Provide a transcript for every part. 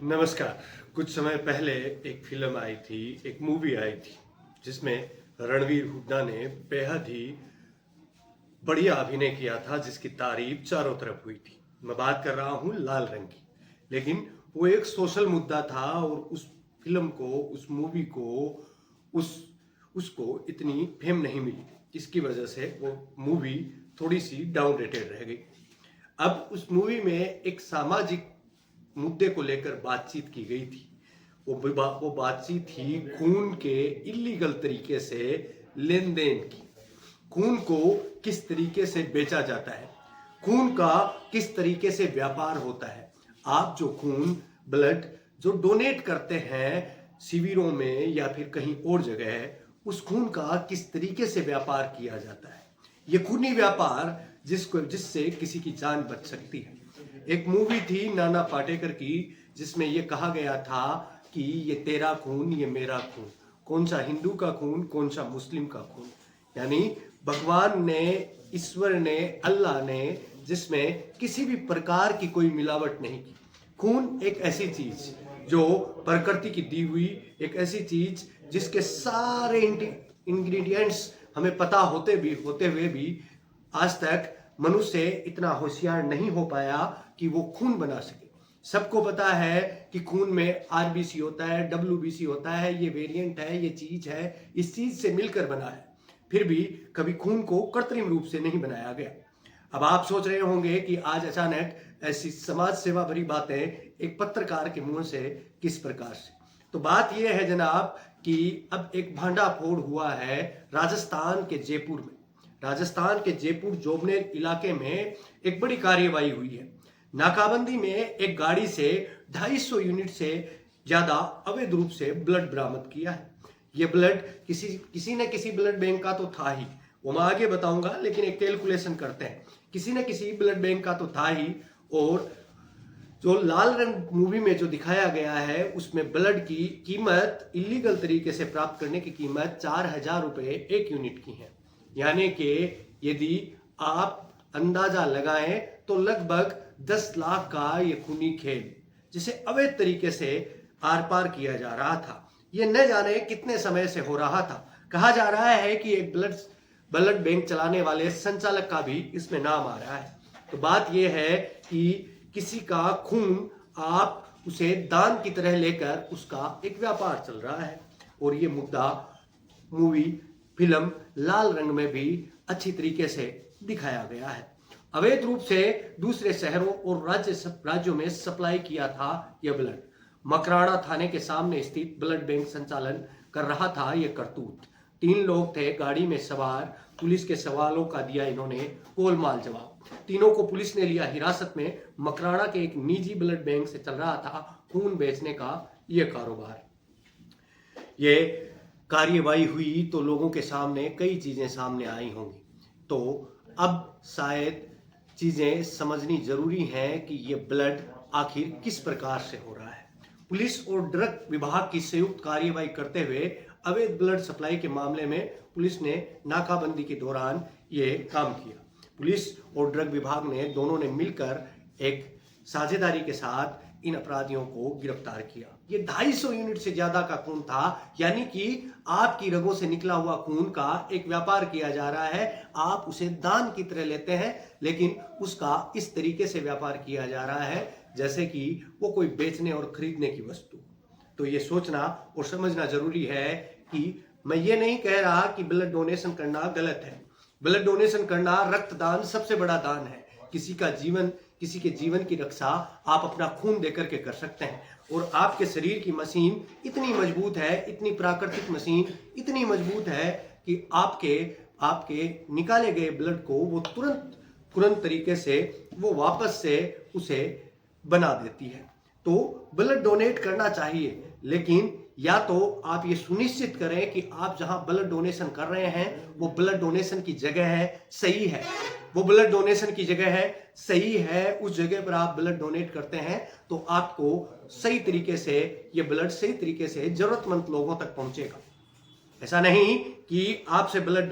नमस्कार। कुछ समय पहले एक फिल्म आई थी, एक मूवी आई थी, जिसमें रणवीर हुड्डा ने बेहद ही बढ़िया अभिनय किया था, जिसकी तारीफ चारों तरफ हुई थी। मैं बात कर रहा हूँ लाल रंग की। लेकिन वो एक सोशल मुद्दा था और उस फिल्म को, उस मूवी को, उस उसको इतनी फेम नहीं मिली। इसकी वजह से वो मूवी थोड़ी सी डाउन रेटेड रह गई। अब उस मूवी में एक सामाजिक मुद्दे को लेकर बातचीत की गई थी। वो बातचीत थी खून के इलीगल तरीके से लेन देन की। खून को किस तरीके से बेचा जाता है, खून का किस तरीके से व्यापार होता है। आप जो खून, ब्लड जो डोनेट करते हैं शिविरों में या फिर कहीं और जगह है, उस खून का किस तरीके से व्यापार किया जाता है। ये खूनी व्यापार जिससे किसी की जान बच सकती है। एक मूवी थी नाना पाटेकर की, जिसमें ये कहा गया था कि ये तेरा खून, ये मेरा खून, कौन सा हिंदू का खून, कौन सा मुस्लिम का खून। यानी भगवान ने, ईश्वर ने, अल्लाह ने, जिसमें किसी भी प्रकार की कोई मिलावट नहीं की। खून एक ऐसी चीज जो प्रकृति की दी हुई, एक ऐसी चीज जिसके सारे इंग्रेडिएंट्स हमें पता होते हुए भी आज तक मनुष्य इतना होशियार नहीं हो पाया कि वो खून बना सके। सबको पता है कि खून में आरबीसी होता है, डब्ल्यूबीसी होता है, ये वेरिएंट है, ये चीज है, इस चीज से मिलकर बना है। फिर भी कभी खून को कृत्रिम रूप से नहीं बनाया गया। अब आप सोच रहे होंगे कि आज अचानक ऐसी समाज सेवा भरी बातें एक पत्रकार के मुंह से किस प्रकार से। तो बात यह है जनाब कि अब एक भांडाफोड़ हुआ है राजस्थान के जयपुर में। राजस्थान के जयपुर जोबनेर इलाके में एक बड़ी कार्यवाही हुई है। नाकाबंदी में एक गाड़ी से 250 यूनिट से ज्यादा अवैध रूप से ब्लड बरामद किया है। ये ब्लड किसी न किसी ब्लड बैंक का तो था ही, वो मैं आगे बताऊंगा, लेकिन एक कैलकुलेशन करते हैं। किसी न किसी ब्लड बैंक का तो था ही। और जो लाल रंग मूवी में जो दिखाया गया है, उसमें ब्लड की कीमत, इलीगल तरीके से प्राप्त करने की कीमत 4,000 रुपए एक यूनिट की है। यानी कि यदि आप अंदाजा लगाएं तो लगभग 10 लाख का ये खूनी खेल, जिसे अवैध तरीके से आर पार किया जा रहा था, ये न जाने कितने समय से हो रहा था। कहा जा रहा है कि एक ब्लड बैंक चलाने वाले संचालक का भी इसमें नाम आ रहा है। तो बात यह है कि किसी का खून आप उसे दान की तरह लेकर उसका एक व्यापार चल रहा है। और ये मुद्दा मूवी, फिल्म लाल रंग में भी अच्छी तरीके से दिखाया गया है। अवैध रूप से दूसरे शहरों और राज्यों में सप्लाई किया था यह ब्लड। मकराड़ा थाने के सामने स्थित ब्लड बैंक संचालन कर रहा था यह करतूत। 3 लोग थे गाड़ी में सवार। पुलिस के सवालों का दिया इन्होंने गोलमाल जवाब। तीनों को पुलिस ने लिया हिरासत में। मकराड़ा के एक निजी ब्लड बैंक से चल रहा था खून बेचने का यह कारोबार। ये कार्यवाही हुई तो लोगों के सामने कई चीजें सामने आई होंगी। तो अब शायद चीजें समझनी जरूरी है कि ये ब्लड आखिर किस प्रकार से हो रहा है। पुलिस और ड्रग विभाग की संयुक्त कार्यवाही करते हुए अवैध ब्लड सप्लाई के मामले में पुलिस ने नाकाबंदी के दौरान ये काम किया। पुलिस और ड्रग विभाग ने दोनों ने मिलकर एक साझेदारी के साथ इन अपराधियों को गिरफ्तार किया। ये 250 यूनिट से ज्यादा का खून था। यानी कि आपकी रगों से निकला हुआ खून का एक व्यापार किया जा रहा है। आप उसे दान की तरह लेते हैं, लेकिन उसका इस तरीके से व्यापार किया जा रहा है जैसे कि वो कोई बेचने और खरीदने की वस्तु। तो ये सोचना और समझना जरूरी है कि मैं ये नहीं कह रहा कि ब्लड डोनेशन करना गलत है। ब्लड डोनेशन करना, रक्तदान सबसे बड़ा दान है। किसी के जीवन की रक्षा आप अपना खून देकर के कर सकते हैं। और आपके शरीर की मशीन इतनी मजबूत है, इतनी प्राकृतिक मशीन इतनी मजबूत है कि आपके निकाले गए ब्लड को वो तुरंत तरीके से वो वापस से उसे बना देती है। तो ब्लड डोनेट करना चाहिए, लेकिन या तो आप ये सुनिश्चित करें कि आप जहां ब्लड डोनेशन कर रहे हैं वो ब्लड डोनेशन की जगह है, सही है, वो ब्लड डोनेशन की जगह है, सही है, उस जगह पर आप ब्लड डोनेट करते हैं तो आपको सही तरीके से ये ब्लड सही तरीके से जरूरतमंद लोगों तक पहुंचेगा। ऐसा नहीं कि आपसे ब्लड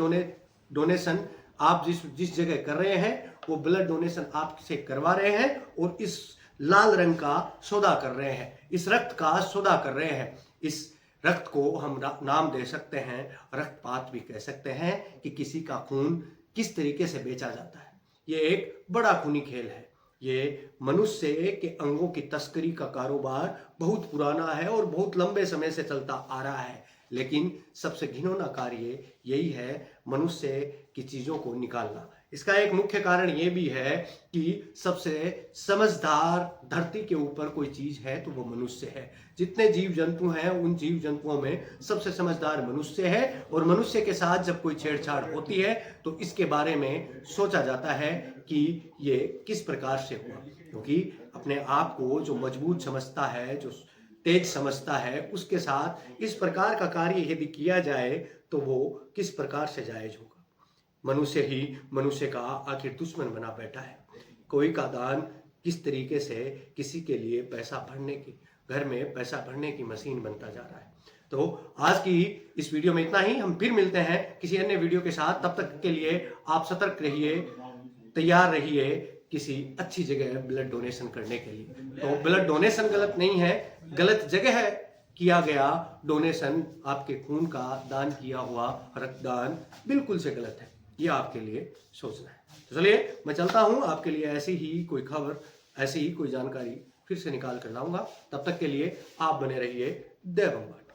डोनेशन आप जिस जगह कर रहे हैं वो ब्लड डोनेशन आपसे करवा रहे हैं और इस लाल रंग का सौदा कर रहे हैं, इस रक्त का सौदा कर रहे हैं। इस रक्त को हम नाम दे सकते हैं, रक्तपात भी कह सकते हैं कि किसी का खून किस तरीके से बेचा जाता है। ये एक बड़ा खूनी खेल है। ये मनुष्य के अंगों की तस्करी का कारोबार बहुत पुराना है और बहुत लंबे समय से चलता आ रहा है, लेकिन सबसे घिनौना कार्य यही है, मनुष्य की चीजों को निकालना। इसका एक मुख्य कारण ये भी है कि सबसे समझदार धरती के ऊपर कोई चीज है तो वो मनुष्य है। जितने जीव जंतु हैं उन जीव जंतुओं में सबसे समझदार मनुष्य है, और मनुष्य के साथ जब कोई छेड़छाड़ होती है तो इसके बारे में सोचा जाता है कि ये किस प्रकार से हुआ, क्योंकि अपने आप को जो मजबूत समझता है, जो तेज समझता है, उसके साथ इस प्रकार का कार्य यदि किया जाए तो वो किस प्रकार से जायज होगा। मनुष्य ही मनुष्य का आखिर दुश्मन बना बैठा है। कोई का दान किस तरीके से किसी के लिए पैसा भरने की, घर में पैसा भरने की मशीन बनता जा रहा है। तो आज की इस वीडियो में इतना ही। हम फिर मिलते हैं किसी अन्य वीडियो के साथ। तब तक के लिए आप सतर्क रहिए, तैयार रहिए किसी अच्छी जगह ब्लड डोनेशन करने के लिए। तो ब्लड डोनेशन गलत नहीं है, गलत जगह है किया गया डोनेशन, आपके खून का दान किया हुआ रक्तदान बिल्कुल से गलत है। ये आपके लिए सोचना है। तो चलिए मैं चलता हूं, आपके लिए ऐसी ही कोई खबर, ऐसी ही कोई जानकारी फिर से निकाल कर लाऊंगा। तब तक के लिए आप बने रहिए। देव बंबाट।